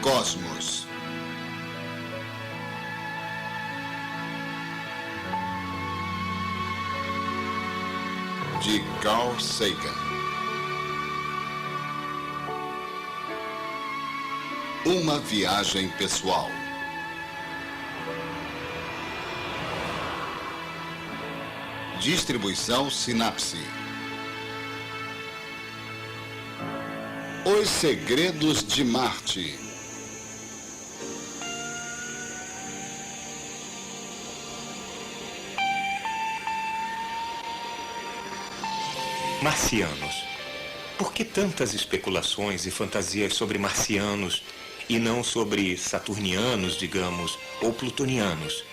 Cosmos. De Carl Sagan. Uma viagem pessoal. Distribuição Sinapse. Os Segredos de Marte. Marcianos. Por que tantas especulações e fantasias sobre marcianos e não sobre saturnianos, digamos, ou plutonianos?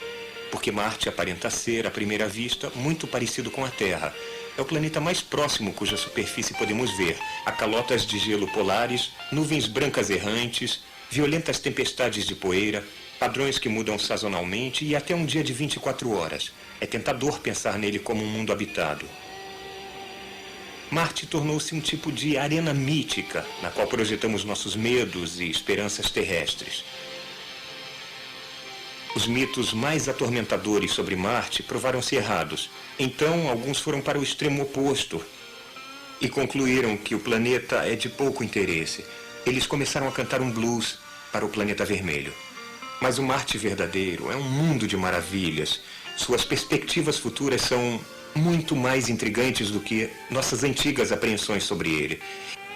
Porque Marte aparenta ser, à primeira vista, muito parecido com a Terra. É o planeta mais próximo cuja superfície podemos ver. Há calotas de gelo polares, nuvens brancas errantes, violentas tempestades de poeira, padrões que mudam sazonalmente e até um dia de 24 horas. É tentador pensar nele como um mundo habitado. Marte tornou-se um tipo de arena mítica, na qual projetamos nossos medos e esperanças terrestres. Os mitos mais atormentadores sobre Marte provaram-se errados. Então, alguns foram para o extremo oposto e concluíram que o planeta é de pouco interesse. Eles começaram a cantar um blues para o planeta vermelho. Mas o Marte verdadeiro é um mundo de maravilhas. Suas perspectivas futuras são muito mais intrigantes do que nossas antigas apreensões sobre ele.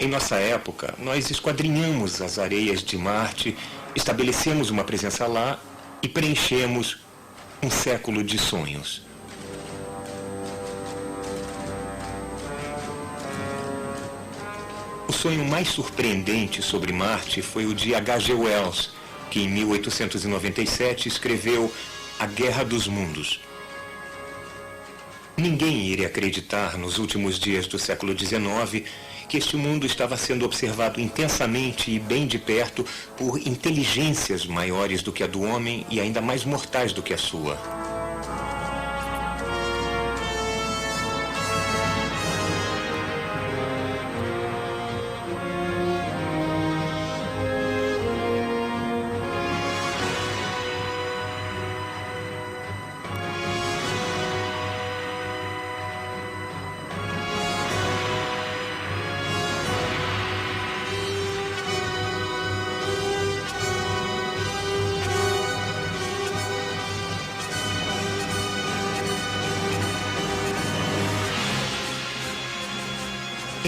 Em nossa época, nós esquadrinhamos as areias de Marte, estabelecemos uma presença lá e preenchemos um século de sonhos. O sonho mais surpreendente sobre Marte foi o de H.G. Wells, que em 1897 escreveu A Guerra dos Mundos. Ninguém iria acreditar, nos últimos dias do século XIX, que este mundo estava sendo observado intensamente e bem de perto por inteligências maiores do que a do homem e ainda mais mortais do que a sua.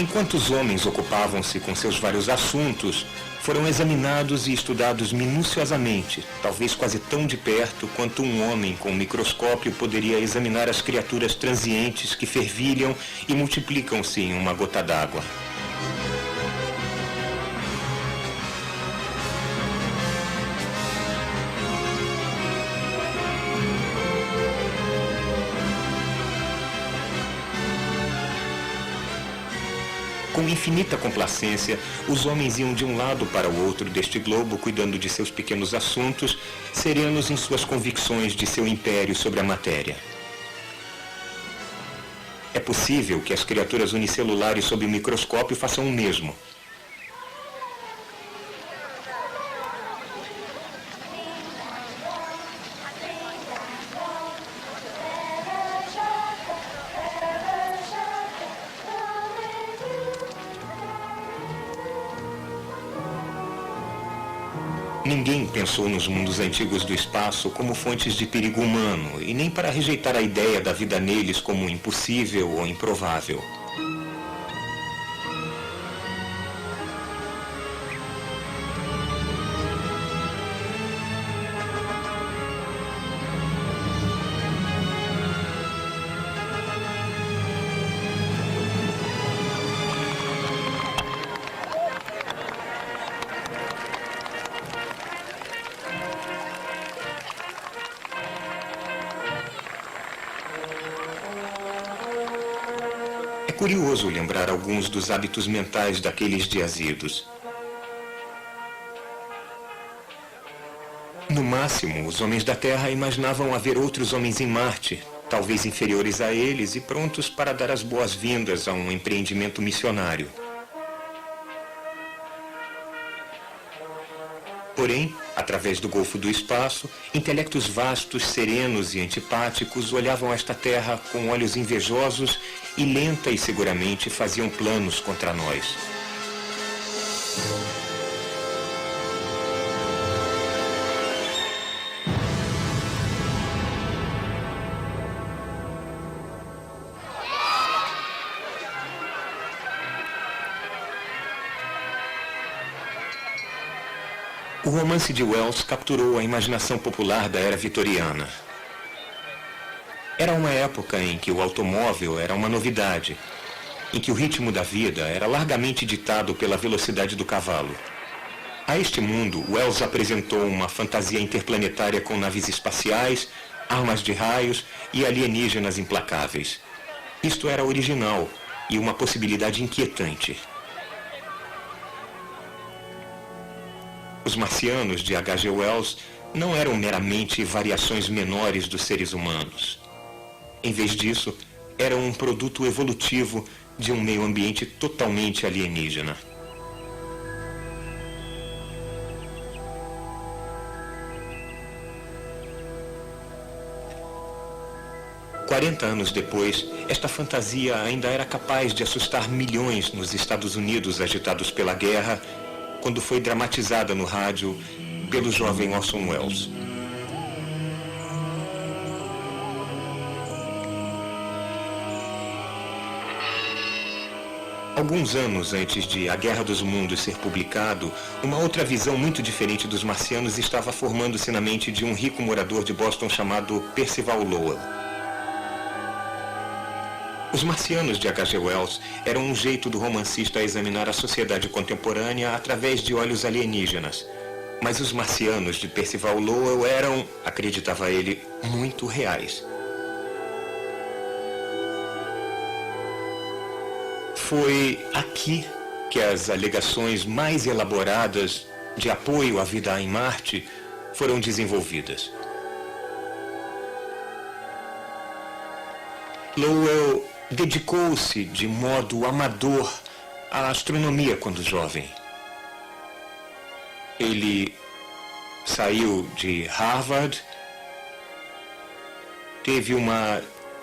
Enquanto os homens ocupavam-se com seus vários assuntos, foram examinados e estudados minuciosamente, talvez quase tão de perto quanto um homem com um microscópio poderia examinar as criaturas transientes que fervilham e multiplicam-se em uma gota d'água. Com infinita complacência, os homens iam de um lado para o outro deste globo, cuidando de seus pequenos assuntos, serenos em suas convicções de seu império sobre a matéria. É possível que as criaturas unicelulares sob o microscópio façam o mesmo. Ninguém pensou nos mundos antigos do espaço como fontes de perigo humano, e nem para rejeitar a ideia da vida neles como impossível ou improvável. É curioso lembrar alguns dos hábitos mentais daqueles dias idos. No máximo, os homens da Terra imaginavam haver outros homens em Marte, talvez inferiores a eles e prontos para dar as boas-vindas a um empreendimento missionário. Porém, através do Golfo do Espaço, intelectos vastos, serenos e antipáticos olhavam esta terra com olhos invejosos e lenta e seguramente faziam planos contra nós. O romance de Wells capturou a imaginação popular da era vitoriana. Era uma época em que o automóvel era uma novidade, em que o ritmo da vida era largamente ditado pela velocidade do cavalo. A este mundo, Wells apresentou uma fantasia interplanetária com naves espaciais, armas de raios e alienígenas implacáveis. Isto era original e uma possibilidade inquietante. Os marcianos de H.G. Wells não eram meramente variações menores dos seres humanos. Em vez disso, eram um produto evolutivo de um meio ambiente totalmente alienígena. Quarenta anos depois, esta fantasia ainda era capaz de assustar milhões nos Estados Unidos agitados pela guerra, quando foi dramatizada no rádio pelo jovem Orson Welles. Alguns anos antes de A Guerra dos Mundos ser publicado, uma outra visão muito diferente dos marcianos estava formando-se na mente de um rico morador de Boston chamado Percival Lowell. Os marcianos de H.G. Wells eram um jeito do romancista a examinar a sociedade contemporânea através de olhos alienígenas. Mas os marcianos de Percival Lowell eram, acreditava ele, muito reais. Foi aqui que as alegações mais elaboradas de apoio à vida em Marte foram desenvolvidas. Lowell dedicou-se de modo amador à astronomia quando jovem. Ele saiu de Harvard, teve uma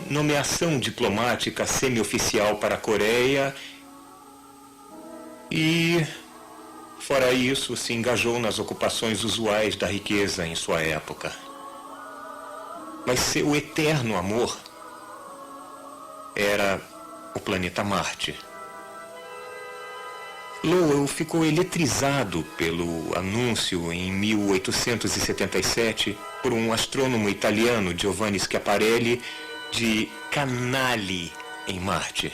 nomeação diplomática semi-oficial para a Coreia e, fora isso, se engajou nas ocupações usuais da riqueza em sua época. Mas seu eterno amor era o planeta Marte. Lowell ficou eletrizado pelo anúncio em 1877 por um astrônomo italiano, Giovanni Schiaparelli, de canali em Marte.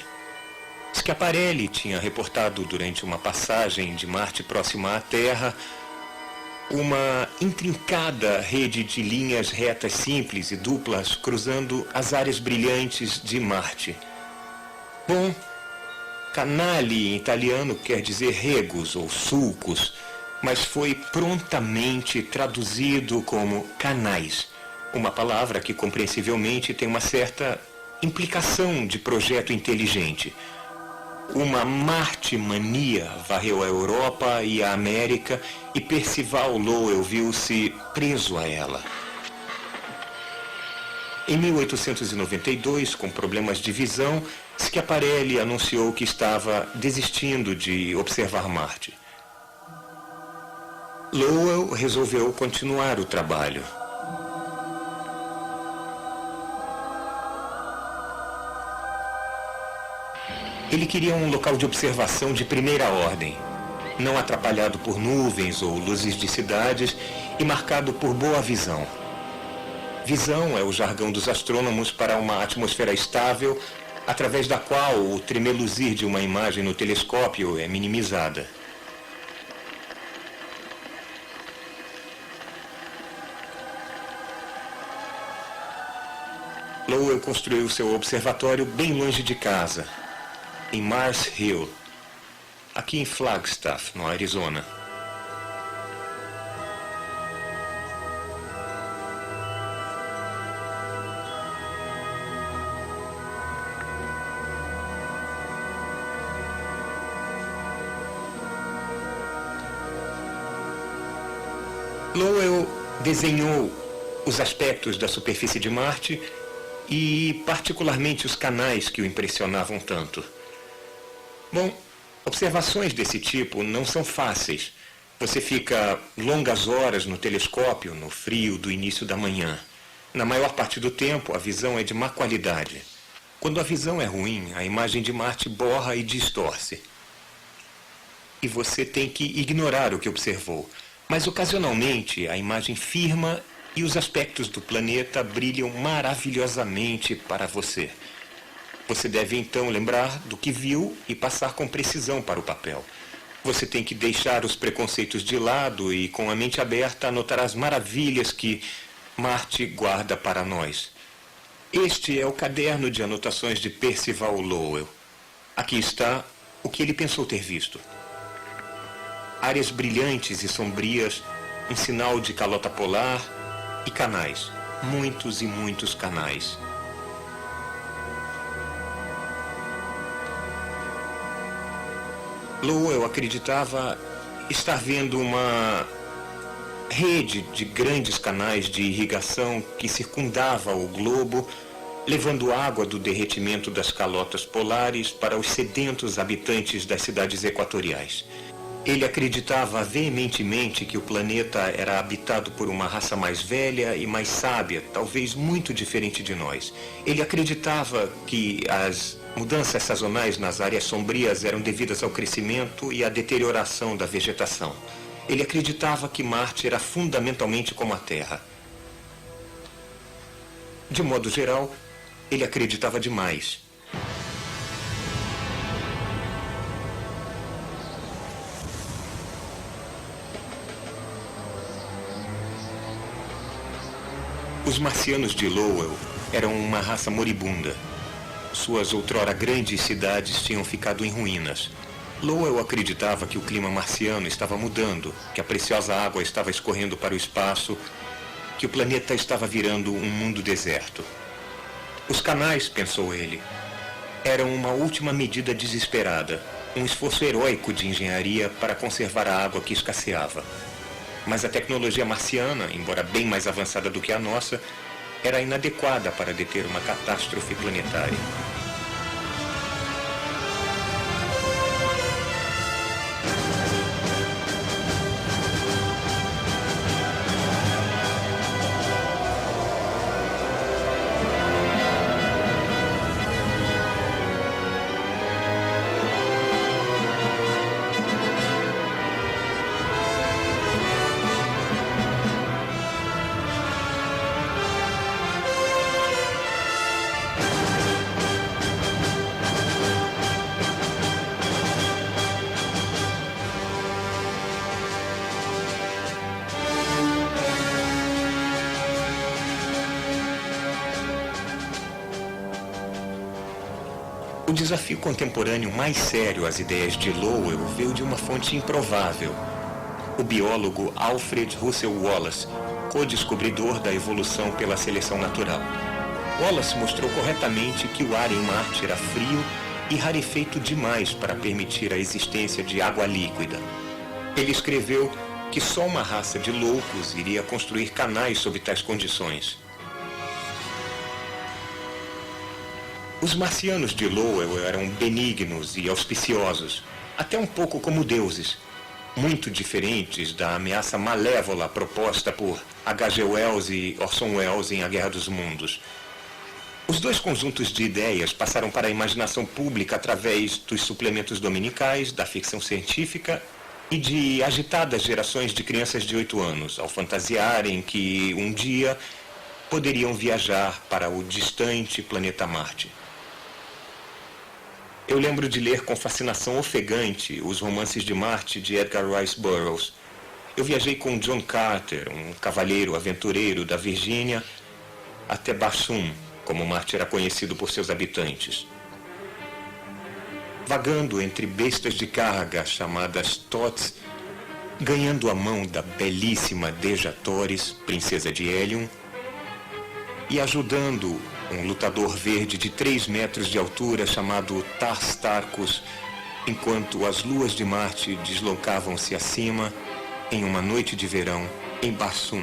Schiaparelli tinha reportado durante uma passagem de Marte próxima à Terra uma intrincada rede de linhas retas simples e duplas cruzando as áreas brilhantes de Marte. Bom, canali em italiano quer dizer regos ou sulcos, mas foi prontamente traduzido como canais, uma palavra que compreensivelmente tem uma certa implicação de projeto inteligente. Uma Marte-mania varreu a Europa e a América e Percival Lowell viu-se preso a ela. Em 1892, com problemas de visão, Schiaparelli anunciou que estava desistindo de observar Marte. Lowell resolveu continuar o trabalho. Ele queria um local de observação de primeira ordem, não atrapalhado por nuvens ou luzes de cidades e marcado por boa visão. Visão é o jargão dos astrônomos para uma atmosfera estável, através da qual o tremeluzir de uma imagem no telescópio é minimizada. Lowell construiu seu observatório bem longe de casa, em Mars Hill, aqui em Flagstaff, no Arizona. Lowell desenhou os aspectos da superfície de Marte e, particularmente, os canais que o impressionavam tanto. Bom, observações desse tipo não são fáceis. Você fica longas horas no telescópio, no frio do início da manhã. Na maior parte do tempo, a visão é de má qualidade. Quando a visão é ruim, a imagem de Marte borra e distorce. E você tem que ignorar o que observou. Mas, ocasionalmente, a imagem firma e os aspectos do planeta brilham maravilhosamente para você. Você deve, então, lembrar do que viu e passar com precisão para o papel. Você tem que deixar os preconceitos de lado e, com a mente aberta, anotar as maravilhas que Marte guarda para nós. Este é o caderno de anotações de Percival Lowell. Aqui está o que ele pensou ter visto. Áreas brilhantes e sombrias, um sinal de calota polar e canais. Muitos e muitos canais. Lowell acreditava estar vendo uma rede de grandes canais de irrigação que circundava o globo, levando água do derretimento das calotas polares para os sedentos habitantes das cidades equatoriais. Ele acreditava veementemente que o planeta era habitado por uma raça mais velha e mais sábia, talvez muito diferente de nós. Ele acreditava que as mudanças sazonais nas áreas sombrias eram devidas ao crescimento e à deterioração da vegetação. Ele acreditava que Marte era fundamentalmente como a Terra. De modo geral, ele acreditava demais. Os marcianos de Lowell eram uma raça moribunda. Suas outrora grandes cidades tinham ficado em ruínas. Lowell acreditava que o clima marciano estava mudando, que a preciosa água estava escorrendo para o espaço, que o planeta estava virando um mundo deserto. Os canais, pensou ele, eram uma última medida desesperada, um esforço heróico de engenharia para conservar a água que escasseava. Mas a tecnologia marciana, embora bem mais avançada do que a nossa, era inadequada para deter uma catástrofe planetária. O desafio contemporâneo mais sério às ideias de Lowell veio de uma fonte improvável. O biólogo Alfred Russel Wallace, co-descobridor da evolução pela seleção natural. Wallace mostrou corretamente que o ar em Marte era frio e rarefeito demais para permitir a existência de água líquida. Ele escreveu que só uma raça de loucos iria construir canais sob tais condições. Os marcianos de Lowell eram benignos e auspiciosos, até um pouco como deuses, muito diferentes da ameaça malévola proposta por H.G. Wells e Orson Welles em A Guerra dos Mundos. Os dois conjuntos de ideias passaram para a imaginação pública através dos suplementos dominicais, da ficção científica e de agitadas gerações de crianças de 8 anos, ao fantasiarem que um dia poderiam viajar para o distante planeta Marte. Eu lembro de ler com fascinação ofegante os romances de Marte de Edgar Rice Burroughs. Eu viajei com John Carter, um cavalheiro aventureiro da Virgínia, até Barsoom, como Marte era conhecido por seus habitantes. Vagando entre bestas de carga chamadas Tots, ganhando a mão da belíssima Deja Torres, princesa de Helium, e ajudando um lutador verde de 3 metros de altura chamado Tars Tarkus, enquanto as luas de Marte deslocavam-se acima em uma noite de verão em Barsoom.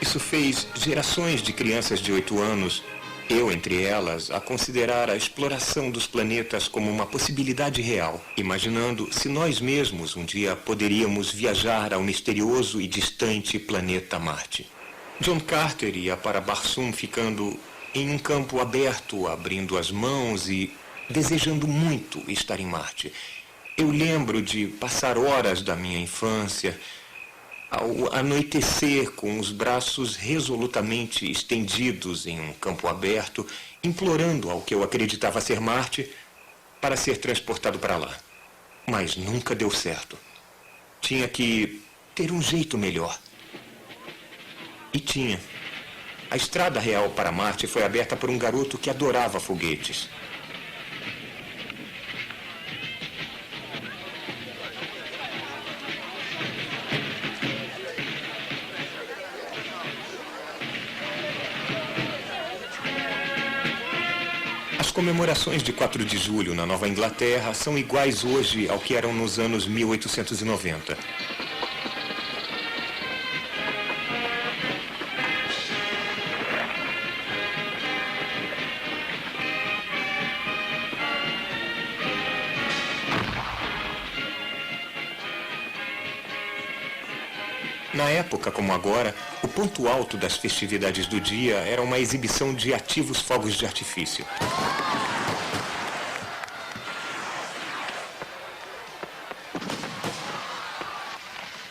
Isso fez gerações de crianças de 8 anos, eu entre elas, a considerar a exploração dos planetas como uma possibilidade real, imaginando se nós mesmos um dia poderíamos viajar ao misterioso e distante planeta Marte. John Carter ia para Barsoom ficando em um campo aberto, abrindo as mãos e desejando muito estar em Marte. Eu lembro de passar horas da minha infância ao anoitecer, com os braços resolutamente estendidos em um campo aberto, implorando ao que eu acreditava ser Marte para ser transportado para lá. Mas nunca deu certo. Tinha que ter um jeito melhor. E tinha. A estrada real para Marte foi aberta por um garoto que adorava foguetes. As comemorações de 4 de julho na Nova Inglaterra são iguais hoje ao que eram nos anos 1890. Na época, como agora, o ponto alto das festividades do dia era uma exibição de ativos fogos de artifício.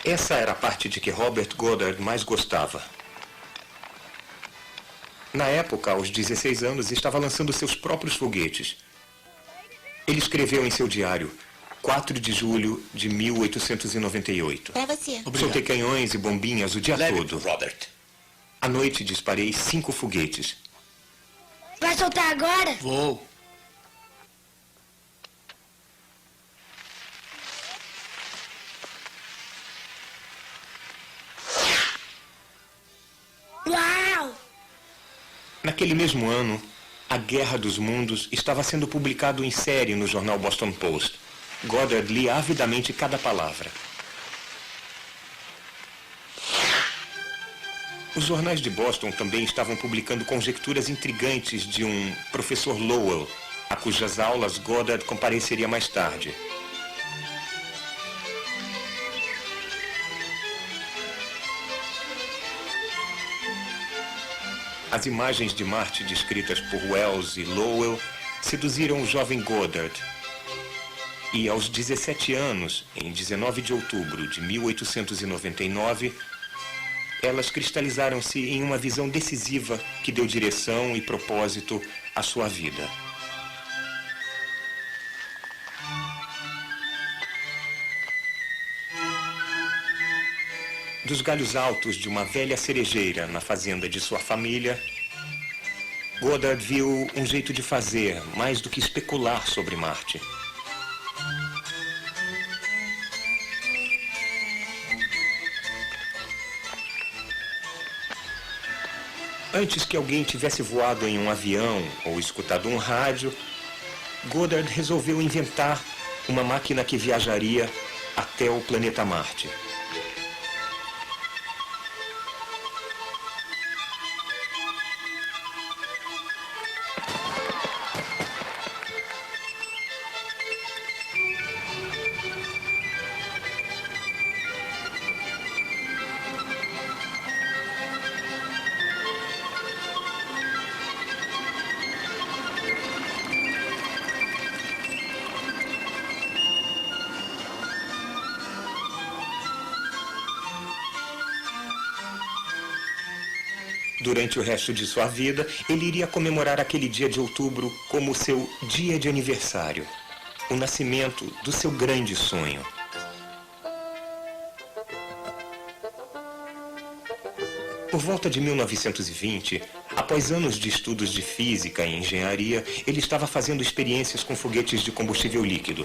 Essa era a parte de que Robert Goddard mais gostava. Na época, aos 16 anos, estava lançando seus próprios foguetes. Ele escreveu em seu diário: 4 de julho de 1898. Pra você. Soltei canhões e bombinhas o dia todo. Robert. À noite disparei 5 foguetes. Vai soltar agora? Vou. Uau! Naquele mesmo ano, A Guerra dos Mundos estava sendo publicado em série no jornal Boston Post. Goddard lia avidamente cada palavra. Os jornais de Boston também estavam publicando conjecturas intrigantes de um professor Lowell, a cujas aulas Goddard compareceria mais tarde. As imagens de Marte descritas por Wells e Lowell seduziram o jovem Goddard. E aos 17 anos, em 19 de outubro de 1899, elas cristalizaram-se em uma visão decisiva que deu direção e propósito à sua vida. Dos galhos altos de uma velha cerejeira na fazenda de sua família, Goddard viu um jeito de fazer mais do que especular sobre Marte. Antes que alguém tivesse voado em um avião ou escutado um rádio, Goddard resolveu inventar uma máquina que viajaria até o planeta Marte. Durante o resto de sua vida, ele iria comemorar aquele dia de outubro como seu dia de aniversário, o nascimento do seu grande sonho. Por volta de 1920, após anos de estudos de física e engenharia, ele estava fazendo experiências com foguetes de combustível líquido.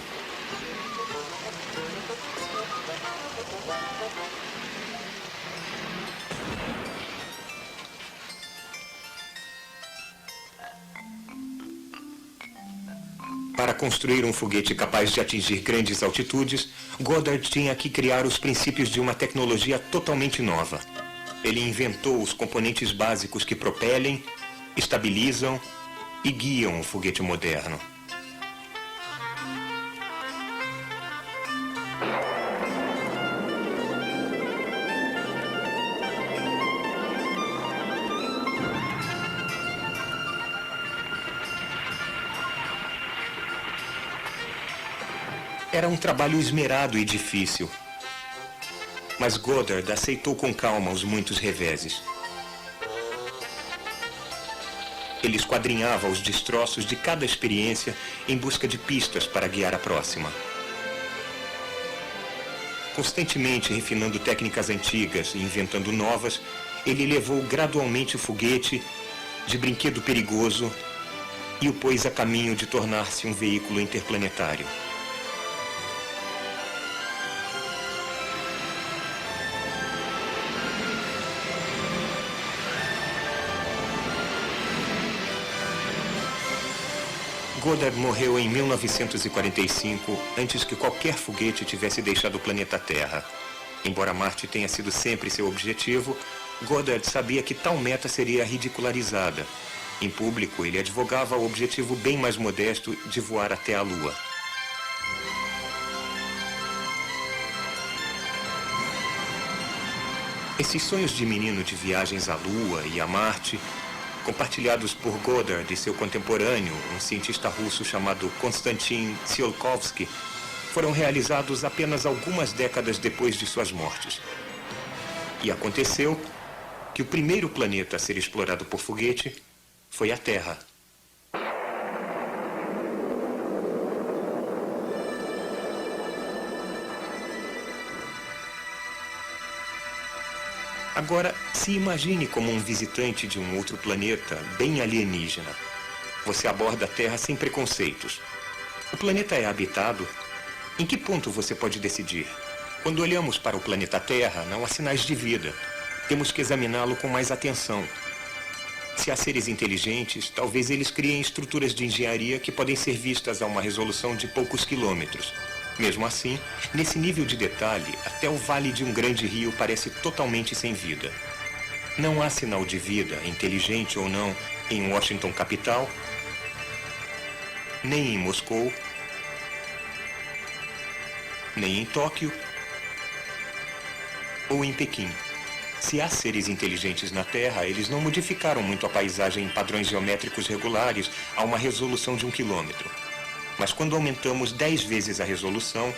Para construir um foguete capaz de atingir grandes altitudes, Goddard tinha que criar os princípios de uma tecnologia totalmente nova. Ele inventou os componentes básicos que propelem, estabilizam e guiam o foguete moderno. Era um trabalho esmerado e difícil. Mas Goddard aceitou com calma os muitos reveses. Ele esquadrinhava os destroços de cada experiência em busca de pistas para guiar a próxima. Constantemente refinando técnicas antigas e inventando novas, ele levou gradualmente o foguete de brinquedo perigoso e o pôs a caminho de tornar-se um veículo interplanetário. Goddard morreu em 1945, antes que qualquer foguete tivesse deixado o planeta Terra. Embora Marte tenha sido sempre seu objetivo, Goddard sabia que tal meta seria ridicularizada. Em público, ele advogava o objetivo bem mais modesto de voar até a Lua. Esses sonhos de menino de viagens à Lua e a Marte, compartilhados por Goddard e seu contemporâneo, um cientista russo chamado Konstantin Tsiolkovsky, foram realizados apenas algumas décadas depois de suas mortes. E aconteceu que o primeiro planeta a ser explorado por foguete foi a Terra. Agora, se imagine como um visitante de um outro planeta, bem alienígena. Você aborda a Terra sem preconceitos. O planeta é habitado? Em que ponto você pode decidir? Quando olhamos para o planeta Terra, não há sinais de vida. Temos que examiná-lo com mais atenção. Se há seres inteligentes, talvez eles criem estruturas de engenharia que podem ser vistas a uma resolução de poucos quilômetros. Mesmo assim, nesse nível de detalhe, até o vale de um grande rio parece totalmente sem vida. Não há sinal de vida, inteligente ou não, em Washington capital, nem em Moscou, nem em Tóquio ou em Pequim. Se há seres inteligentes na Terra, eles não modificaram muito a paisagem em padrões geométricos regulares a uma resolução de 1 quilômetro. Mas quando aumentamos 10 vezes a resolução,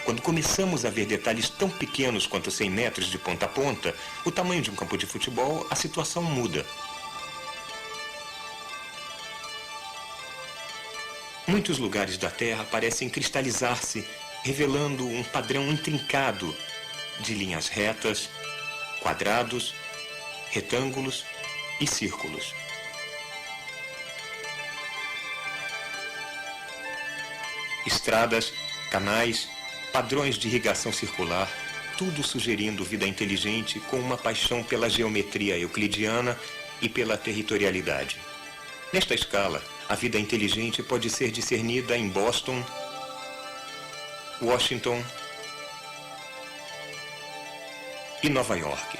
quando começamos a ver detalhes tão pequenos quanto 100 metros de ponta a ponta, o tamanho de um campo de futebol, a situação muda. Muitos lugares da Terra parecem cristalizar-se, revelando um padrão intrincado de linhas retas, quadrados, retângulos e círculos. Estradas, canais, padrões de irrigação circular, tudo sugerindo vida inteligente com uma paixão pela geometria euclidiana e pela territorialidade. Nesta escala, a vida inteligente pode ser discernida em Boston, Washington e Nova York.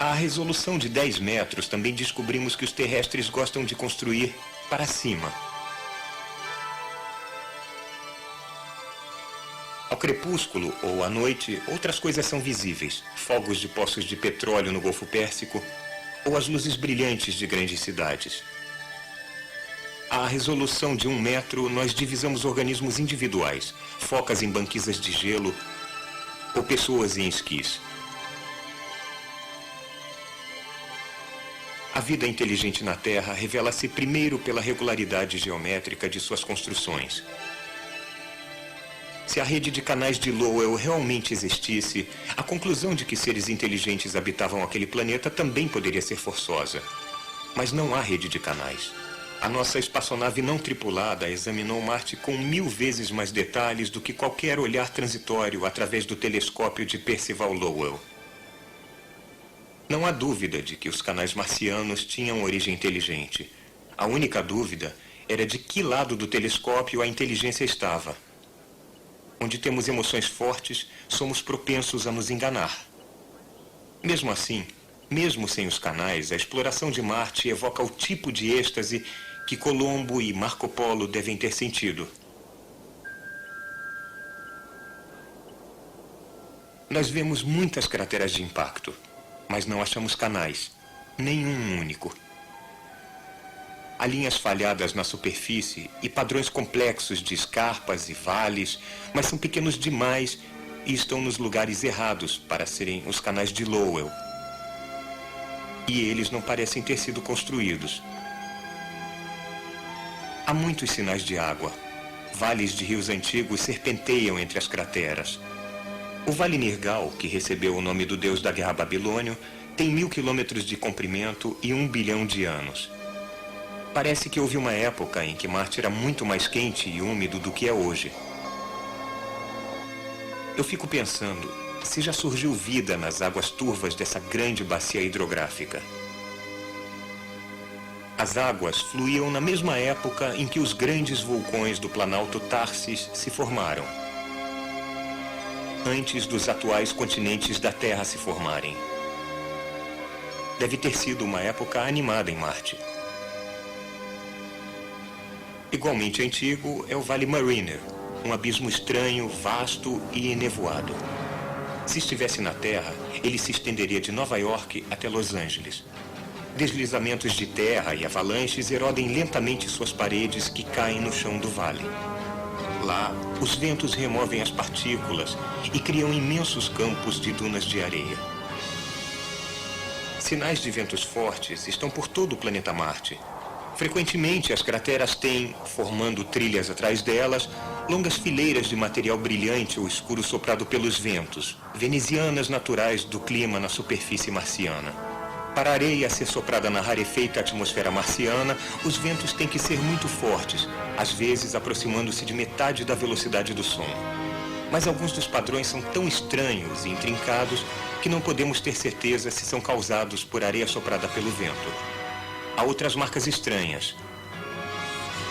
À resolução de 10 metros, também descobrimos que os terrestres gostam de construir para cima. Ao crepúsculo ou à noite, outras coisas são visíveis. Fogos de poços de petróleo no Golfo Pérsico ou as luzes brilhantes de grandes cidades. À resolução de 1 metro, nós divisamos organismos individuais, focas em banquisas de gelo ou pessoas em esquis. A vida inteligente na Terra revela-se primeiro pela regularidade geométrica de suas construções. Se a rede de canais de Lowell realmente existisse, a conclusão de que seres inteligentes habitavam aquele planeta também poderia ser forçosa. Mas não há rede de canais. A nossa espaçonave não tripulada examinou Marte com 1000 vezes mais detalhes do que qualquer olhar transitório através do telescópio de Percival Lowell. Não há dúvida de que os canais marcianos tinham origem inteligente. A única dúvida era de que lado do telescópio a inteligência estava. Onde temos emoções fortes, somos propensos a nos enganar. Mesmo assim, mesmo sem os canais, a exploração de Marte evoca o tipo de êxtase que Colombo e Marco Polo devem ter sentido. Nós vemos muitas crateras de impacto, mas não achamos canais, nenhum único. Há linhas falhadas na superfície e padrões complexos de escarpas e vales, mas são pequenos demais e estão nos lugares errados para serem os canais de Lowell. E eles não parecem ter sido construídos. Há muitos sinais de água. Vales de rios antigos serpenteiam entre as crateras. O Vale Nergal, que recebeu o nome do deus da guerra babilônio, tem 1000 quilômetros de comprimento e 1 bilhão de anos. Parece que houve uma época em que Marte era muito mais quente e úmido do que é hoje. Eu fico pensando se já surgiu vida nas águas turvas dessa grande bacia hidrográfica. As águas fluíam na mesma época em que os grandes vulcões do Planalto Tarsis se formaram, antes dos atuais continentes da Terra se formarem. Deve ter sido uma época animada em Marte. Igualmente antigo é o Vale Mariner, um abismo estranho, vasto e enevoado. Se estivesse na Terra, ele se estenderia de Nova York até Los Angeles. Deslizamentos de terra e avalanches erodem lentamente suas paredes que caem no chão do vale. Lá, os ventos removem as partículas e criam imensos campos de dunas de areia. Sinais de ventos fortes estão por todo o planeta Marte. Frequentemente, as crateras têm, formando trilhas atrás delas, longas fileiras de material brilhante ou escuro soprado pelos ventos, venezianas naturais do clima na superfície marciana. Para a areia ser soprada na rarefeita atmosfera marciana, os ventos têm que ser muito fortes, às vezes aproximando-se de metade da velocidade do som. Mas alguns dos padrões são tão estranhos e intrincados que não podemos ter certeza se são causados por areia soprada pelo vento. Há outras marcas estranhas.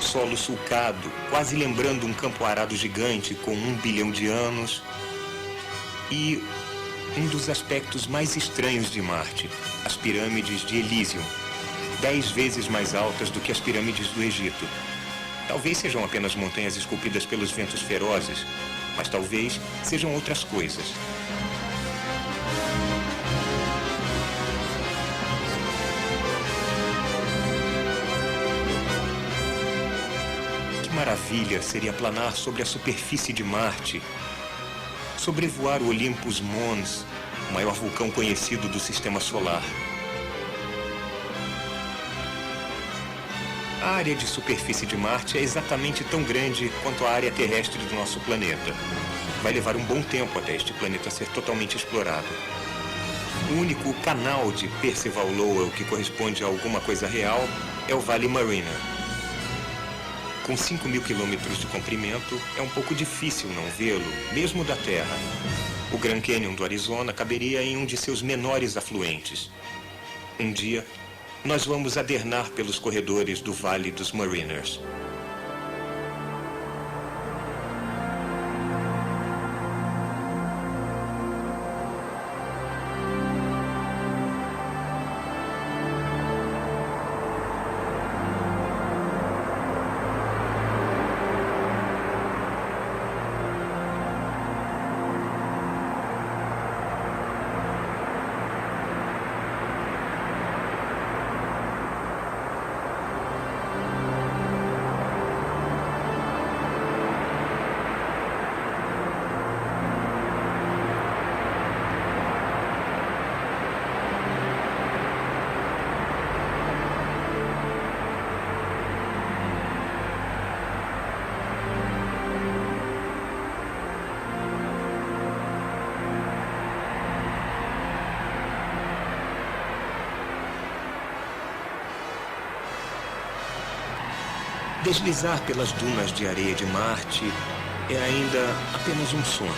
Solo sulcado, quase lembrando um campo arado gigante com 1 bilhão de anos. E um dos aspectos mais estranhos de Marte, as pirâmides de Elysium, 10 vezes mais altas do que as pirâmides do Egito. Talvez sejam apenas montanhas esculpidas pelos ventos ferozes, mas talvez sejam outras coisas. Maravilha seria planar sobre a superfície de Marte, sobrevoar o Olympus Mons, o maior vulcão conhecido do Sistema Solar. A área de superfície de Marte é exatamente tão grande quanto a área terrestre do nosso planeta. Vai levar um bom tempo até este planeta ser totalmente explorado. O único canal de Percival Lowell que corresponde a alguma coisa real é o Vale Mariner. Com 5.000 quilômetros de comprimento, é um pouco difícil não vê-lo, mesmo da Terra. O Grand Canyon do Arizona caberia em um de seus menores afluentes. Um dia, nós vamos adernar pelos corredores do Vale dos Mariners. Deslizar pelas dunas de areia de Marte é ainda apenas um sonho.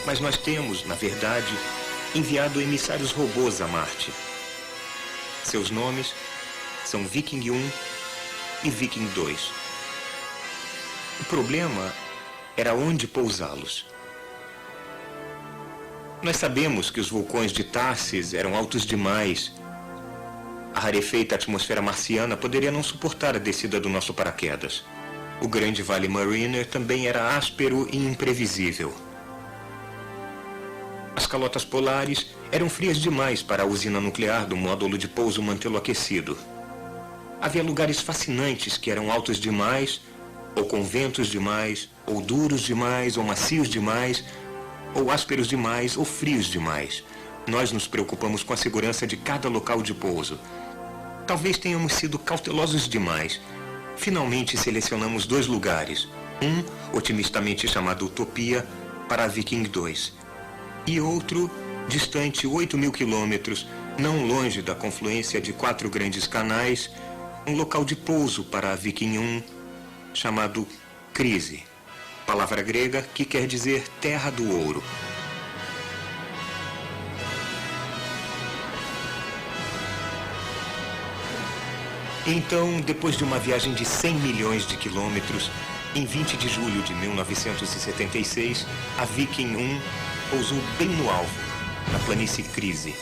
Mas nós temos, na verdade, enviado emissários robôs a Marte. Seus nomes são Viking 1 e Viking 2. O problema era onde pousá-los. Nós sabemos que os vulcões de Tharsis eram altos demais. A rarefeita atmosfera marciana poderia não suportar a descida do nosso paraquedas. O grande Vale Mariner também era áspero e imprevisível. As calotas polares eram frias demais para a usina nuclear do módulo de pouso mantê-lo aquecido. Havia lugares fascinantes que eram altos demais, ou com ventos demais, ou duros demais, ou macios demais, ou ásperos demais, ou frios demais. Nós nos preocupamos com a segurança de cada local de pouso. Talvez tenhamos sido cautelosos demais. Finalmente selecionamos 2 lugares. Um, otimistamente chamado Utopia, para a Viking 2. E outro, distante 8.000 quilômetros, não longe da confluência de 4 grandes canais, um local de pouso para a Viking 1, chamado Crise, palavra grega que quer dizer terra do ouro. Então, depois de uma viagem de 100 milhões de quilômetros, em 20 de julho de 1976, a Viking 1 pousou bem no alvo, na planície Crise.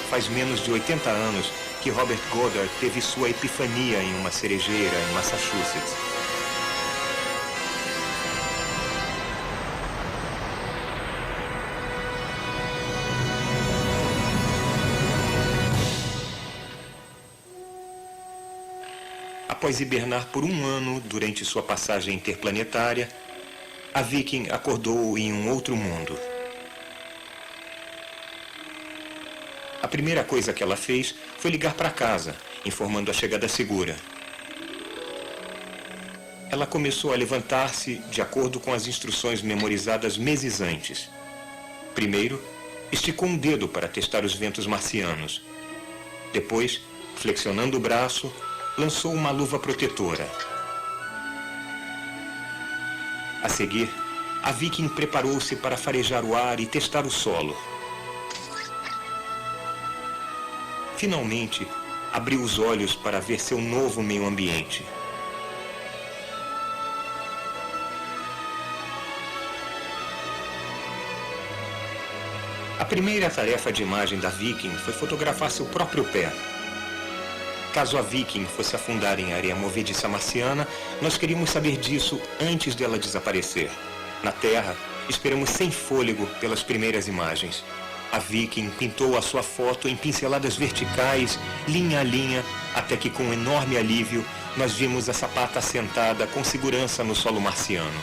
Faz menos de 80 anos que Robert Goddard teve sua epifania em uma cerejeira em Massachusetts. Após hibernar por um ano durante sua passagem interplanetária, a Viking acordou em um outro mundo. A primeira coisa que ela fez foi ligar para casa, informando a chegada segura. Ela começou a levantar-se de acordo com as instruções memorizadas meses antes. Primeiro, esticou um dedo para testar os ventos marcianos. Depois, flexionando o braço, lançou uma luva protetora. A seguir, a Viking preparou-se para farejar o ar e testar o solo. Finalmente, abriu os olhos para ver seu novo meio ambiente. A primeira tarefa de imagem da Viking foi fotografar seu próprio pé. Caso a Viking fosse afundar em areia movediça marciana, nós queríamos saber disso antes dela desaparecer. Na Terra, esperamos sem fôlego pelas primeiras imagens. A Viking pintou a sua foto em pinceladas verticais, linha a linha, até que com enorme alívio, nós vimos a sapata assentada com segurança no solo marciano.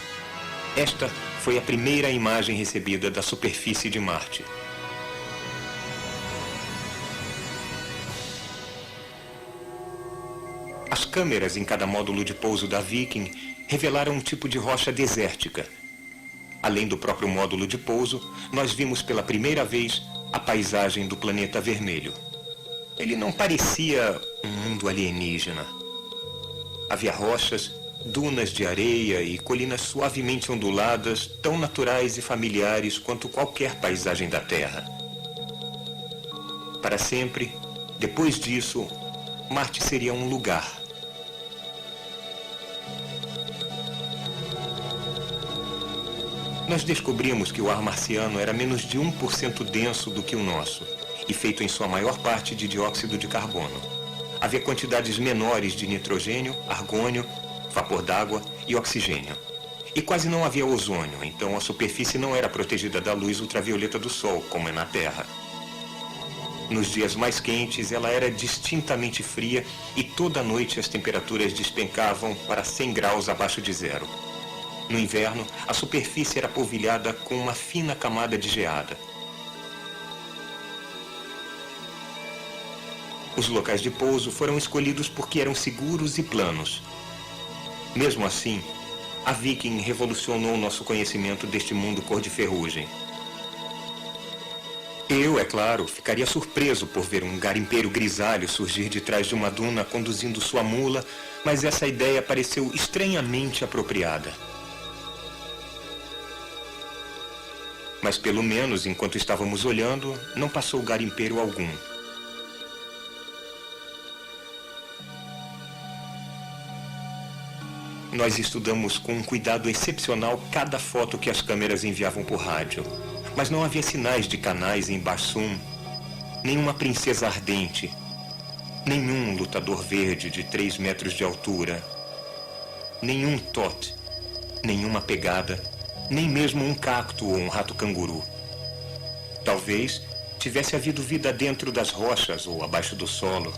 Esta foi a primeira imagem recebida da superfície de Marte. As câmeras em cada módulo de pouso da Viking revelaram um tipo de rocha desértica. Além do próprio módulo de pouso, nós vimos pela primeira vez a paisagem do planeta vermelho. Ele não parecia um mundo alienígena. Havia rochas, dunas de areia e colinas suavemente onduladas, tão naturais e familiares quanto qualquer paisagem da Terra. Para sempre, depois disso, Marte seria um lugar. Nós descobrimos que o ar marciano era menos de 1% denso do que o nosso, e feito em sua maior parte de dióxido de carbono. Havia quantidades menores de nitrogênio, argônio, vapor d'água e oxigênio. E quase não havia ozônio, então a superfície não era protegida da luz ultravioleta do Sol, como é na Terra. Nos dias mais quentes, ela era distintamente fria e toda noite as temperaturas despencavam para 100 graus abaixo de zero. No inverno, a superfície era polvilhada com uma fina camada de geada. Os locais de pouso foram escolhidos porque eram seguros e planos. Mesmo assim, a Viking revolucionou nosso conhecimento deste mundo cor de ferrugem. Eu, é claro, ficaria surpreso por ver um garimpeiro grisalho surgir de trás de uma duna conduzindo sua mula, mas essa ideia pareceu estranhamente apropriada. Mas pelo menos, enquanto estávamos olhando, não passou garimpeiro algum. Nós estudamos com um cuidado excepcional cada foto que as câmeras enviavam por rádio. Mas não havia sinais de canais em Barsoom, nenhuma princesa ardente, nenhum lutador verde de 3 metros de altura, nenhum tot, nenhuma pegada, nem mesmo um cacto ou um rato-canguru. Talvez tivesse havido vida dentro das rochas ou abaixo do solo.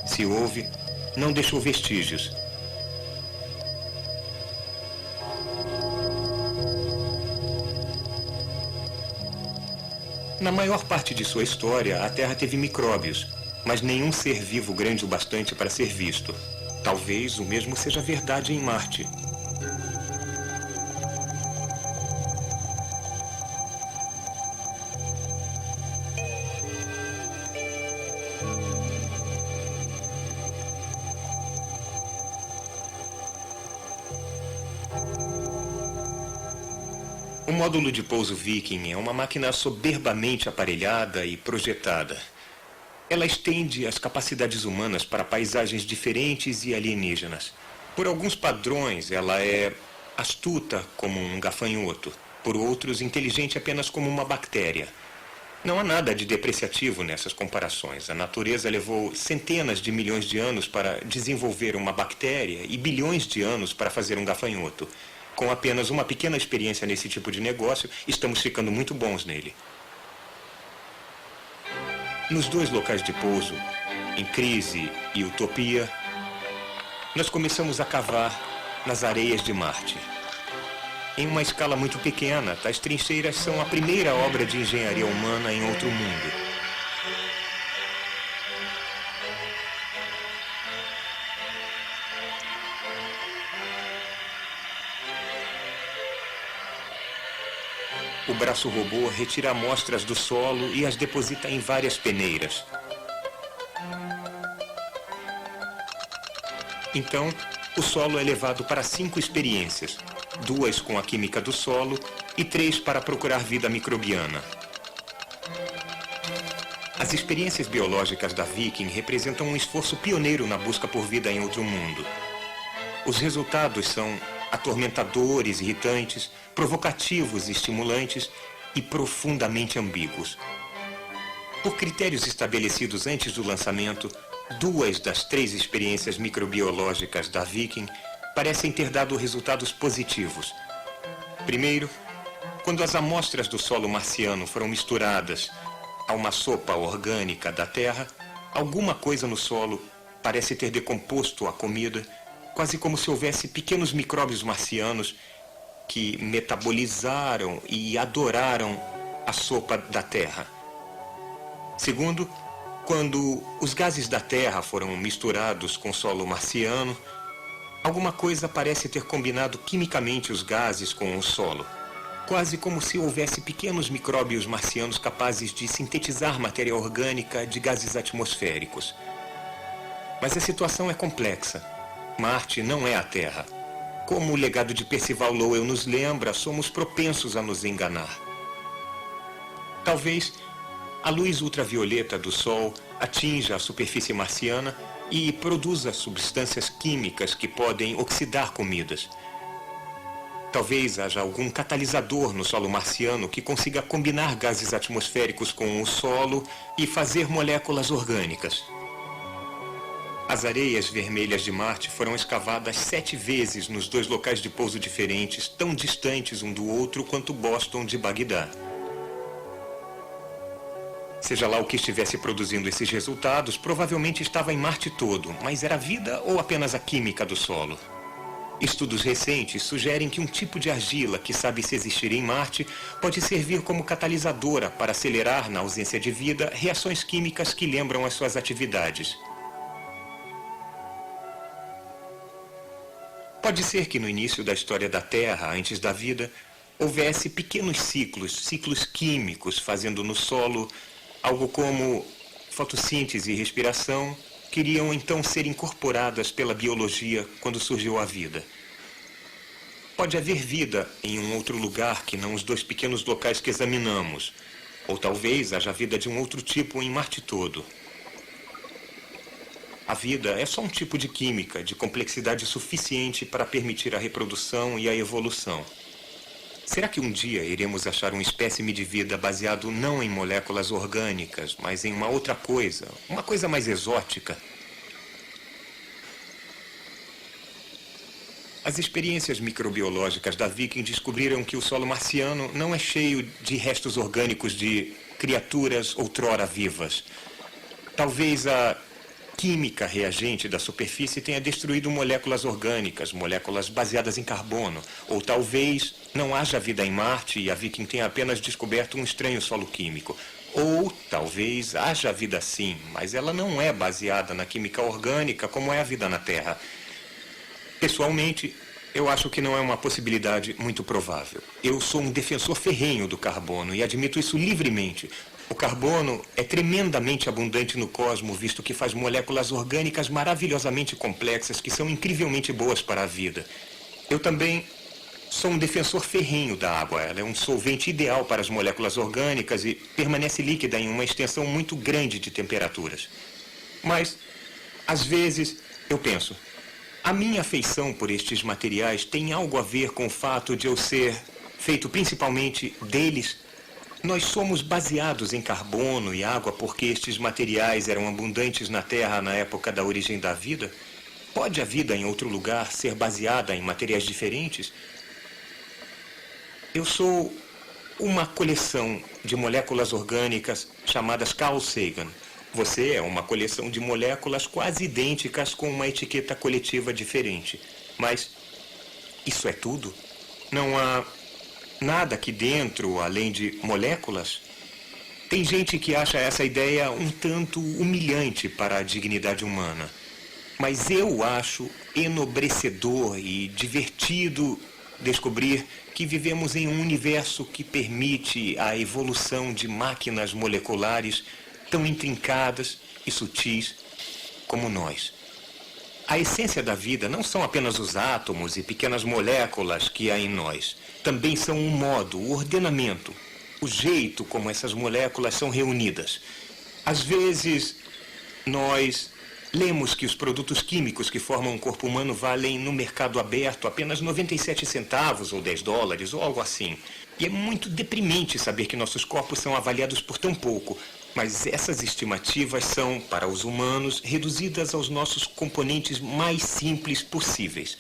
Se houve, não deixou vestígios. Na maior parte de sua história, a Terra teve micróbios, mas nenhum ser vivo grande o bastante para ser visto. Talvez o mesmo seja verdade em Marte. O módulo de pouso Viking é uma máquina soberbamente aparelhada e projetada. Ela estende as capacidades humanas para paisagens diferentes e alienígenas. Por alguns padrões, ela é astuta como um gafanhoto. Por outros, inteligente apenas como uma bactéria. Não há nada de depreciativo nessas comparações. A natureza levou centenas de milhões de anos para desenvolver uma bactéria e bilhões de anos para fazer um gafanhoto. Com apenas uma pequena experiência nesse tipo de negócio, estamos ficando muito bons nele. Nos 2 locais de pouso, em Crise e Utopia, nós começamos a cavar nas areias de Marte. Em uma escala muito pequena, tais trincheiras são a primeira obra de engenharia humana em outro mundo. O braço robô retira amostras do solo e as deposita em várias peneiras. Então, o solo é levado para 5 experiências, 2 com a química do solo e 3 para procurar vida microbiana. As experiências biológicas da Viking representam um esforço pioneiro na busca por vida em outro mundo. Os resultados são atormentadores, irritantes, provocativos e estimulantes e profundamente ambíguos. Por critérios estabelecidos antes do lançamento, 2 das 3 experiências microbiológicas da Viking parecem ter dado resultados positivos. Primeiro, quando as amostras do solo marciano foram misturadas a uma sopa orgânica da Terra, alguma coisa no solo parece ter decomposto a comida, quase como se houvesse pequenos micróbios marcianos que metabolizaram e adoraram a sopa da Terra. Segundo, quando os gases da Terra foram misturados com solo marciano, alguma coisa parece ter combinado quimicamente os gases com o solo, quase como se houvesse pequenos micróbios marcianos capazes de sintetizar matéria orgânica de gases atmosféricos. Mas a situação é complexa. Marte não é a Terra. Como o legado de Percival Lowell nos lembra, somos propensos a nos enganar. Talvez a luz ultravioleta do Sol atinja a superfície marciana e produza substâncias químicas que podem oxidar comidas. Talvez haja algum catalisador no solo marciano que consiga combinar gases atmosféricos com o solo e fazer moléculas orgânicas. As areias vermelhas de Marte foram escavadas 7 vezes nos 2 locais de pouso diferentes, tão distantes um do outro quanto Boston de Bagdá. Seja lá o que estivesse produzindo esses resultados, provavelmente estava em Marte todo, mas era vida ou apenas a química do solo? Estudos recentes sugerem que um tipo de argila que sabe se existir em Marte pode servir como catalisadora para acelerar, na ausência de vida, reações químicas que lembram as suas atividades. Pode ser que no início da história da Terra, antes da vida, houvesse pequenos ciclos químicos, fazendo no solo algo como fotossíntese e respiração, que iriam então ser incorporadas pela biologia quando surgiu a vida. Pode haver vida em um outro lugar que não os 2 pequenos locais que examinamos, ou talvez haja vida de um outro tipo em Marte todo. A vida é só um tipo de química de complexidade suficiente para permitir a reprodução e a evolução. Será que um dia iremos achar um espécime de vida baseado não em moléculas orgânicas, mas em uma outra coisa, uma coisa mais exótica? As experiências microbiológicas da Viking descobriram que o solo marciano não é cheio de restos orgânicos de criaturas outrora vivas. Talvez a química reagente da superfície tenha destruído moléculas orgânicas, moléculas baseadas em carbono. Ou talvez não haja vida em Marte e a Viking tenha apenas descoberto um estranho solo químico. Ou talvez haja vida sim, mas ela não é baseada na química orgânica como é a vida na Terra. Pessoalmente, eu acho que não é uma possibilidade muito provável. Eu sou um defensor ferrenho do carbono e admito isso livremente. O carbono é tremendamente abundante no cosmos, visto que faz moléculas orgânicas maravilhosamente complexas que são incrivelmente boas para a vida. Eu também sou um defensor ferrenho da água. Ela é um solvente ideal para as moléculas orgânicas e permanece líquida em uma extensão muito grande de temperaturas. Mas, às vezes, eu penso, a minha afeição por estes materiais tem algo a ver com o fato de eu ser feito principalmente deles. Nós somos baseados em carbono e água porque estes materiais eram abundantes na Terra na época da origem da vida? Pode a vida em outro lugar ser baseada em materiais diferentes? Eu sou uma coleção de moléculas orgânicas chamadas Carl Sagan. Você é uma coleção de moléculas quase idênticas com uma etiqueta coletiva diferente. Mas isso é tudo? Não há nada aqui dentro, além de moléculas? Tem gente que acha essa ideia um tanto humilhante para a dignidade humana. Mas eu acho enobrecedor e divertido descobrir que vivemos em um universo que permite a evolução de máquinas moleculares tão intrincadas e sutis como nós. A essência da vida não são apenas os átomos e pequenas moléculas que há em nós. Também são o modo, o ordenamento, o jeito como essas moléculas são reunidas. Às vezes, nós lemos que os produtos químicos que formam um corpo humano valem no mercado aberto apenas 97 centavos ou $10 ou algo assim. E é muito deprimente saber que nossos corpos são avaliados por tão pouco. Mas essas estimativas são, para os humanos, reduzidas aos nossos componentes mais simples possíveis.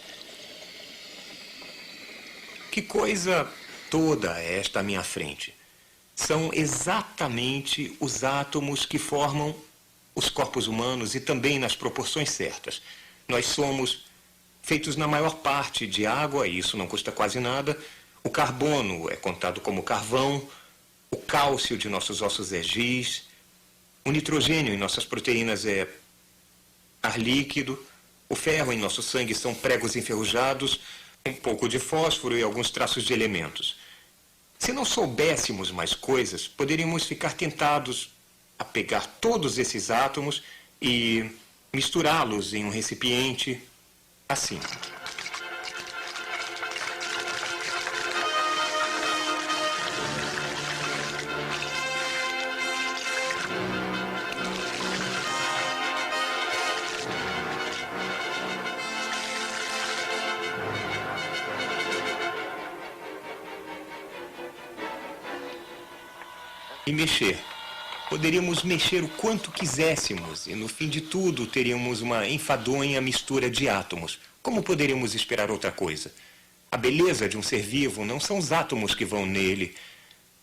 Que coisa toda é esta à minha frente? São exatamente os átomos que formam os corpos humanos e também nas proporções certas. Nós somos feitos na maior parte de água, e isso não custa quase nada. O carbono é contado como carvão. O cálcio de nossos ossos é giz. O nitrogênio em nossas proteínas é ar líquido. O ferro em nosso sangue são pregos enferrujados, um pouco de fósforo e alguns traços de elementos. Se não soubéssemos mais coisas, poderíamos ficar tentados a pegar todos esses átomos e misturá-los em um recipiente assim. E mexer. Poderíamos mexer o quanto quiséssemos e, no fim de tudo, teríamos uma enfadonha mistura de átomos. Como poderíamos esperar outra coisa? A beleza de um ser vivo não são os átomos que vão nele,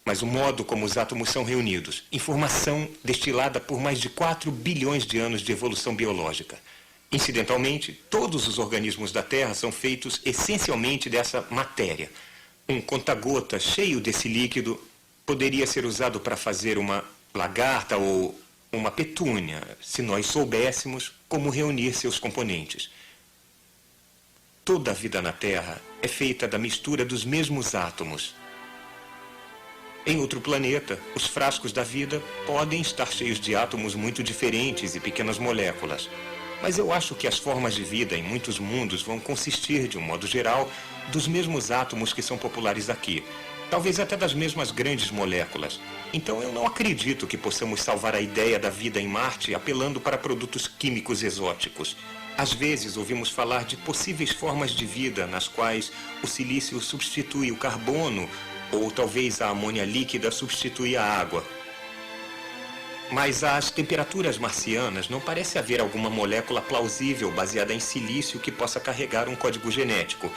mas o modo como os átomos são reunidos. Informação destilada por mais de 4 bilhões de anos de evolução biológica. Incidentalmente, todos os organismos da Terra são feitos essencialmente dessa matéria. Um conta-gota cheio desse líquido poderia ser usado para fazer uma lagarta ou uma petúnia, se nós soubéssemos como reunir seus componentes. Toda a vida na Terra é feita da mistura dos mesmos átomos. Em outro planeta, os frascos da vida podem estar cheios de átomos muito diferentes e pequenas moléculas. Mas eu acho que as formas de vida em muitos mundos vão consistir, de um modo geral, dos mesmos átomos que são populares aqui. Talvez até das mesmas grandes moléculas. Então eu não acredito que possamos salvar a ideia da vida em Marte apelando para produtos químicos exóticos. Às vezes ouvimos falar de possíveis formas de vida nas quais o silício substitui o carbono ou talvez a amônia líquida substitui a água. Mas às temperaturas marcianas não parece haver alguma molécula plausível baseada em silício que possa carregar um código genético.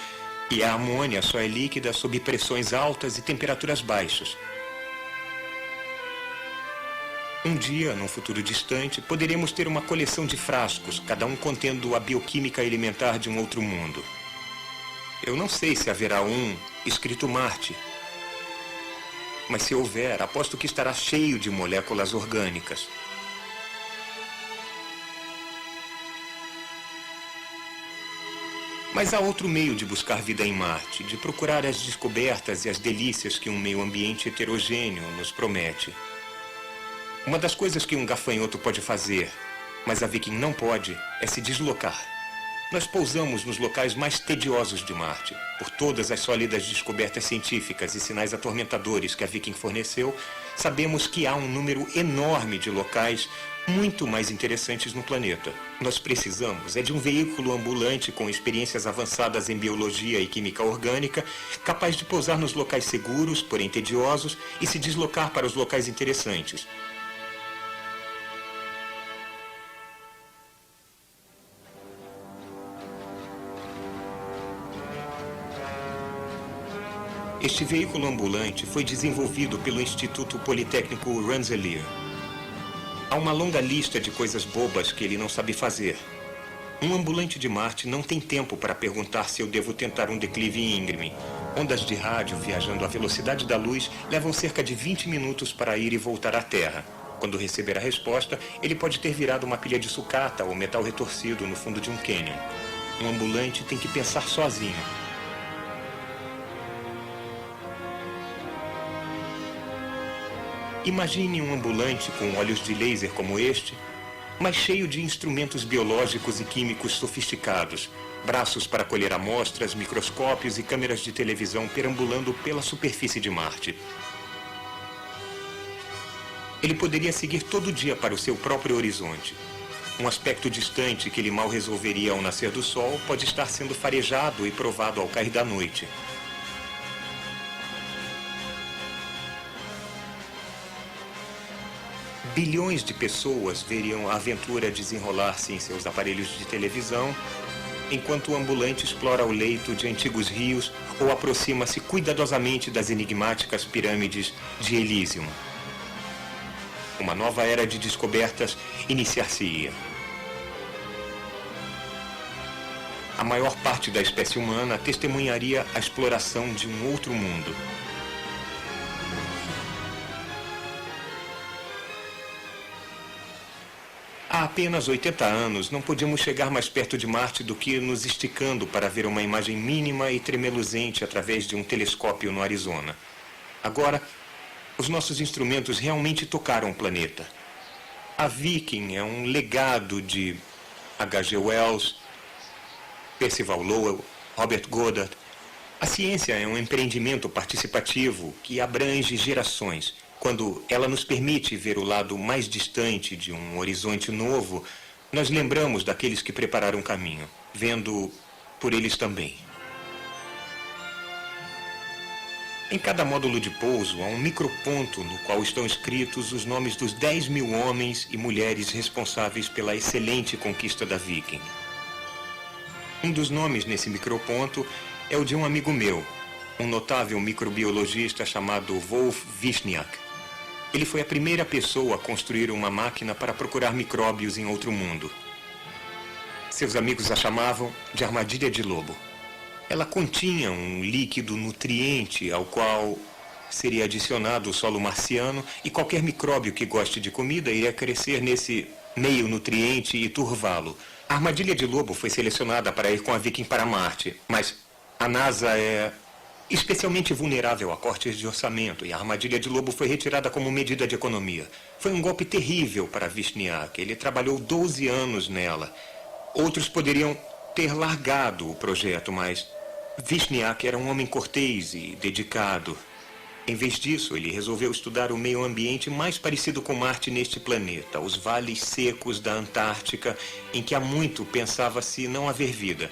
E a amônia só é líquida sob pressões altas e temperaturas baixas. Um dia, num futuro distante, poderemos ter uma coleção de frascos, cada um contendo a bioquímica elementar de um outro mundo. Eu não sei se haverá um escrito Marte. Mas se houver, aposto que estará cheio de moléculas orgânicas. Mas há outro meio de buscar vida em Marte, de procurar as descobertas e as delícias que um meio ambiente heterogêneo nos promete. Uma das coisas que um gafanhoto pode fazer, mas a Viking não pode, é se deslocar. Nós pousamos nos locais mais tediosos de Marte. Por todas as sólidas descobertas científicas e sinais atormentadores que a Viking forneceu, sabemos que há um número enorme de locais muito mais interessantes no planeta. Nós precisamos de um veículo ambulante com experiências avançadas em biologia e química orgânica, capaz de pousar nos locais seguros, porém tediosos, e se deslocar para os locais interessantes. Este veículo ambulante foi desenvolvido pelo Instituto Politécnico Rensselaer. Há uma longa lista de coisas bobas que ele não sabe fazer. Um ambulante de Marte não tem tempo para perguntar se eu devo tentar um declive íngreme. Ondas de rádio viajando à velocidade da luz levam cerca de 20 minutos para ir e voltar à Terra. Quando receber a resposta, ele pode ter virado uma pilha de sucata ou metal retorcido no fundo de um cânion. Um ambulante tem que pensar sozinho. Imagine um ambulante com olhos de laser como este, mas cheio de instrumentos biológicos e químicos sofisticados, braços para colher amostras, microscópios e câmeras de televisão perambulando pela superfície de Marte. Ele poderia seguir todo dia para o seu próprio horizonte. Um aspecto distante que ele mal resolveria ao nascer do sol pode estar sendo farejado e provado ao cair da noite. Bilhões de pessoas veriam a aventura desenrolar-se em seus aparelhos de televisão, enquanto o ambulante explora o leito de antigos rios ou aproxima-se cuidadosamente das enigmáticas pirâmides de Elysium. Uma nova era de descobertas iniciar-se-ia. A maior parte da espécie humana testemunharia a exploração de um outro mundo. Há apenas 80 anos, não podíamos chegar mais perto de Marte do que nos esticando para ver uma imagem mínima e tremeluzente através de um telescópio no Arizona. Agora, os nossos instrumentos realmente tocaram o planeta. A Viking é um legado de H.G. Wells, Percival Lowell, Robert Goddard. A ciência é um empreendimento participativo que abrange gerações. Quando ela nos permite ver o lado mais distante de um horizonte novo, nós lembramos daqueles que prepararam o caminho, vendo por eles também. Em cada módulo de pouso há um microponto no qual estão escritos os nomes dos 10.000 homens e mulheres responsáveis pela excelente conquista da Viking. Um dos nomes nesse microponto é o de um amigo meu, um notável microbiologista chamado Wolf Wishniak. Ele foi a primeira pessoa a construir uma máquina para procurar micróbios em outro mundo. Seus amigos a chamavam de armadilha de lobo. Ela continha um líquido nutriente ao qual seria adicionado o solo marciano e qualquer micróbio que goste de comida iria crescer nesse meio nutriente e turvá-lo. A armadilha de lobo foi selecionada para ir com a Viking para Marte, mas a NASA é especialmente vulnerável a cortes de orçamento e a armadilha de lobo foi retirada como medida de economia. Foi um golpe terrível para Vishniac. Ele trabalhou 12 anos nela. Outros poderiam ter largado o projeto, mas Vishniac era um homem cortês e dedicado. Em vez disso, ele resolveu estudar o meio ambiente mais parecido com Marte neste planeta, os vales secos da Antártica, em que há muito pensava-se não haver vida.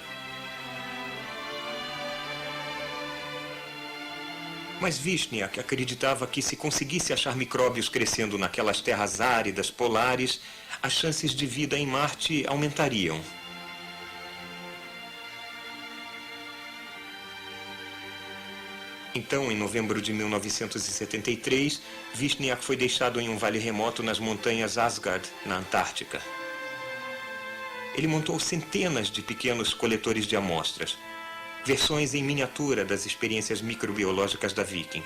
Mas Vishniac acreditava que se conseguisse achar micróbios crescendo naquelas terras áridas polares, as chances de vida em Marte aumentariam. Então, em novembro de 1973, Vishniac foi deixado em um vale remoto nas montanhas Asgard, na Antártica. Ele montou centenas de pequenos coletores de amostras, versões em miniatura das experiências microbiológicas da Viking.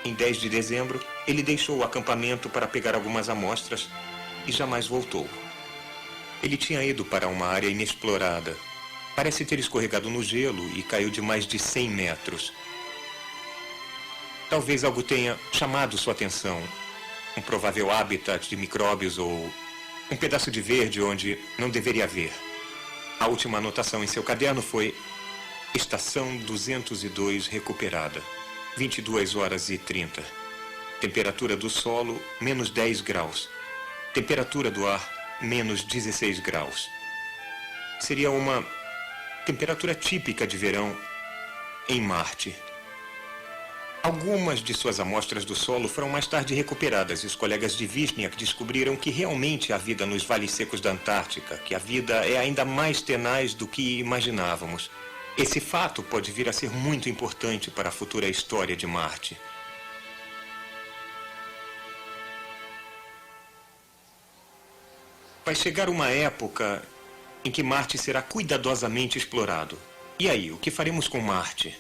Em 10 de dezembro, ele deixou o acampamento para pegar algumas amostras e jamais voltou. Ele tinha ido para uma área inexplorada. Parece ter escorregado no gelo e caiu de mais de 100 metros. Talvez algo tenha chamado sua atenção. Um provável habitat de micróbios ou um pedaço de verde onde não deveria haver. A última anotação em seu caderno foi Estação 202 recuperada, 22 horas e 30. Temperatura do solo, menos 10 graus. Temperatura do ar, menos 16 graus. Seria uma temperatura típica de verão em Marte. Algumas de suas amostras do solo foram mais tarde recuperadas e os colegas de Vishniac descobriram que realmente há vida nos vales secos da Antártica, que a vida é ainda mais tenaz do que imaginávamos. Esse fato pode vir a ser muito importante para a futura história de Marte. Vai chegar uma época em que Marte será cuidadosamente explorado. E aí, o que faremos com Marte?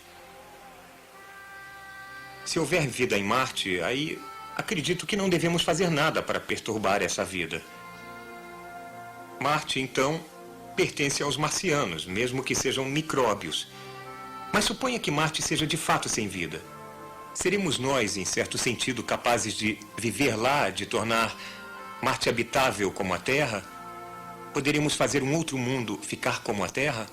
Se houver vida em Marte, aí acredito que não devemos fazer nada para perturbar essa vida. Marte, então, pertence aos marcianos, mesmo que sejam micróbios. Mas suponha que Marte seja de fato sem vida. Seremos nós, em certo sentido, capazes de viver lá, de tornar Marte habitável como a Terra? Poderíamos fazer um outro mundo ficar como a Terra?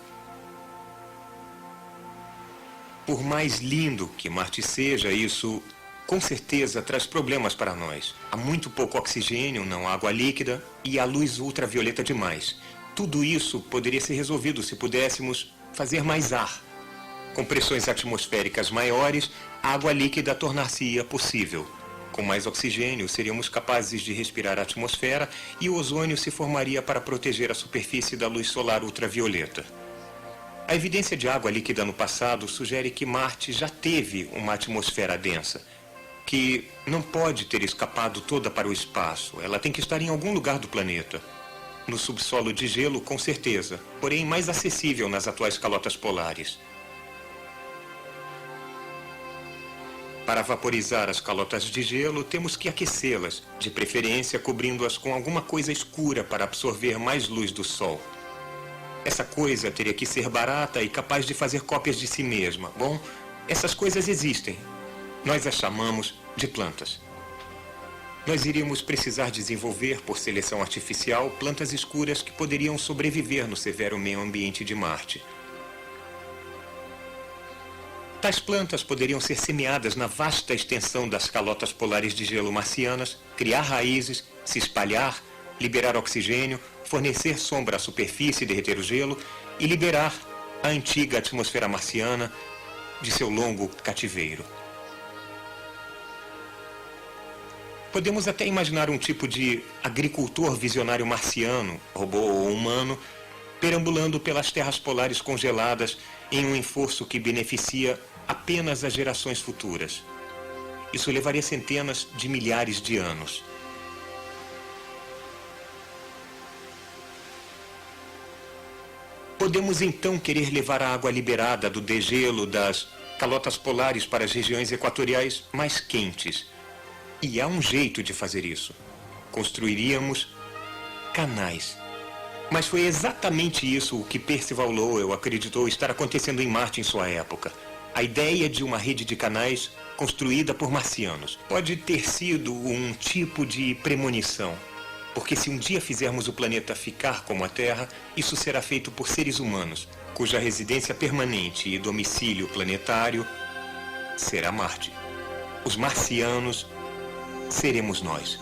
Por mais lindo que Marte seja, isso com certeza traz problemas para nós. Há muito pouco oxigênio, não há água líquida e há luz ultravioleta demais. Tudo isso poderia ser resolvido se pudéssemos fazer mais ar. Com pressões atmosféricas maiores, a água líquida tornar-se-ia possível. Com mais oxigênio, seríamos capazes de respirar a atmosfera e o ozônio se formaria para proteger a superfície da luz solar ultravioleta. A evidência de água líquida no passado sugere que Marte já teve uma atmosfera densa, que não pode ter escapado toda para o espaço. Ela tem que estar em algum lugar do planeta. No subsolo de gelo, com certeza, porém mais acessível nas atuais calotas polares. Para vaporizar as calotas de gelo, temos que aquecê-las, de preferência cobrindo-as com alguma coisa escura para absorver mais luz do sol. Essa coisa teria que ser barata e capaz de fazer cópias de si mesma. Bom, essas coisas existem. Nós as chamamos de plantas. Nós iríamos precisar desenvolver, por seleção artificial, plantas escuras que poderiam sobreviver no severo meio ambiente de Marte. Tais plantas poderiam ser semeadas na vasta extensão das calotas polares de gelo marcianas, criar raízes, se espalhar, liberar oxigênio, fornecer sombra à superfície, derreter o gelo e liberar a antiga atmosfera marciana de seu longo cativeiro. Podemos até imaginar um tipo de agricultor visionário marciano, robô ou humano, perambulando pelas terras polares congeladas em um esforço que beneficia apenas as gerações futuras. Isso levaria centenas de milhares de anos. Podemos então querer levar a água liberada do degelo das calotas polares para as regiões equatoriais mais quentes. E há um jeito de fazer isso. Construiríamos canais. Mas foi exatamente isso o que Percival Lowell acreditou estar acontecendo em Marte em sua época. A ideia de uma rede de canais construída por marcianos pode ter sido um tipo de premonição. Porque se um dia fizermos o planeta ficar como a Terra, isso será feito por seres humanos, cuja residência permanente e domicílio planetário será Marte. Os marcianos seremos nós.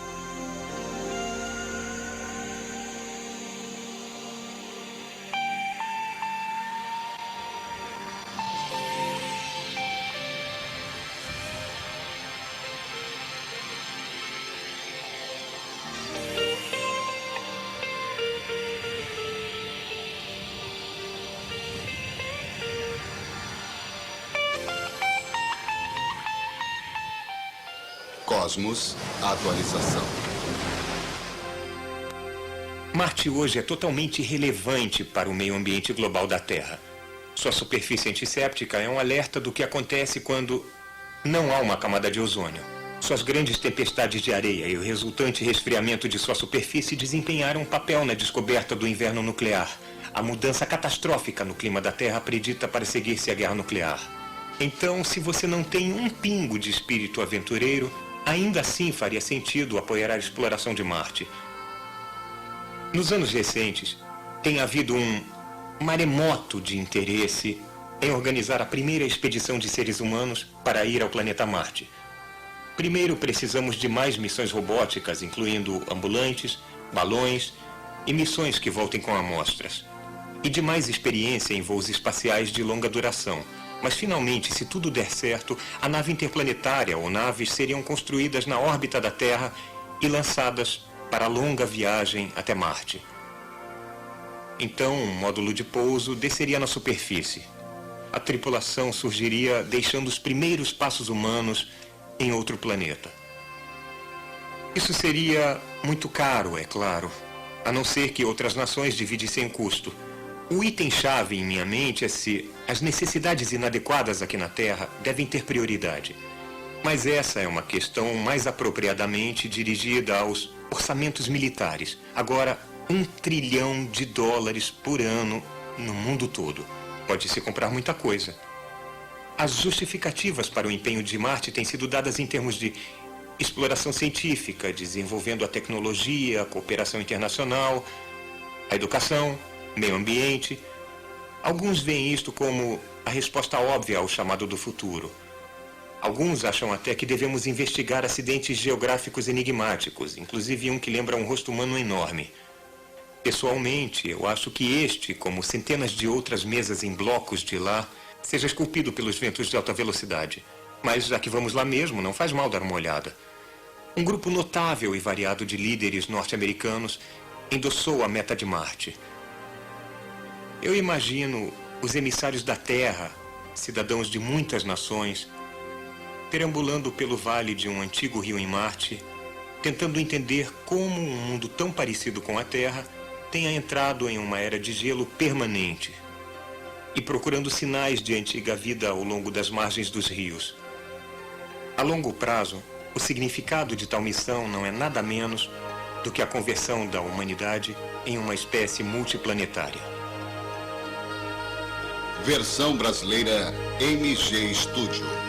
Cosmos Atualização. Marte hoje é totalmente irrelevante para o meio ambiente global da Terra. Sua superfície antisséptica é um alerta do que acontece quando não há uma camada de ozônio. Suas grandes tempestades de areia e o resultante resfriamento de sua superfície desempenharam um papel na descoberta do inverno nuclear, a mudança catastrófica no clima da Terra predita para seguir-se a guerra nuclear. Então, se você não tem um pingo de espírito aventureiro, ainda assim faria sentido apoiar a exploração de Marte. Nos anos recentes, tem havido um maremoto de interesse em organizar a primeira expedição de seres humanos para ir ao planeta Marte. Primeiro, precisamos de mais missões robóticas, incluindo ambulantes, balões e missões que voltem com amostras. E de mais experiência em voos espaciais de longa duração. Mas, finalmente, se tudo der certo, a nave interplanetária ou naves seriam construídas na órbita da Terra e lançadas para a longa viagem até Marte. Então, um módulo de pouso desceria na superfície. A tripulação surgiria deixando os primeiros passos humanos em outro planeta. Isso seria muito caro, é claro, a não ser que outras nações dividissem o custo. O item-chave em minha mente é se as necessidades inadequadas aqui na Terra devem ter prioridade. Mas essa é uma questão mais apropriadamente dirigida aos orçamentos militares. Agora, $1 trilhão por ano no mundo todo. Pode-se comprar muita coisa. As justificativas para o empenho de Marte têm sido dadas em termos de exploração científica, desenvolvendo a tecnologia, a cooperação internacional, a educação, meio ambiente. Alguns veem isto como a resposta óbvia ao chamado do futuro. Alguns acham até que devemos investigar acidentes geográficos enigmáticos, inclusive um que lembra um rosto humano enorme. Pessoalmente, eu acho que este, como centenas de outras mesas em blocos de lá, seja esculpido pelos ventos de alta velocidade. Mas, já que vamos lá mesmo, não faz mal dar uma olhada. Um grupo notável e variado de líderes norte-americanos endossou a meta de Marte. Eu imagino os emissários da Terra, cidadãos de muitas nações, perambulando pelo vale de um antigo rio em Marte, tentando entender como um mundo tão parecido com a Terra tenha entrado em uma era de gelo permanente e procurando sinais de antiga vida ao longo das margens dos rios. A longo prazo, o significado de tal missão não é nada menos do que a conversão da humanidade em uma espécie multiplanetária. Versão brasileira MG Studio.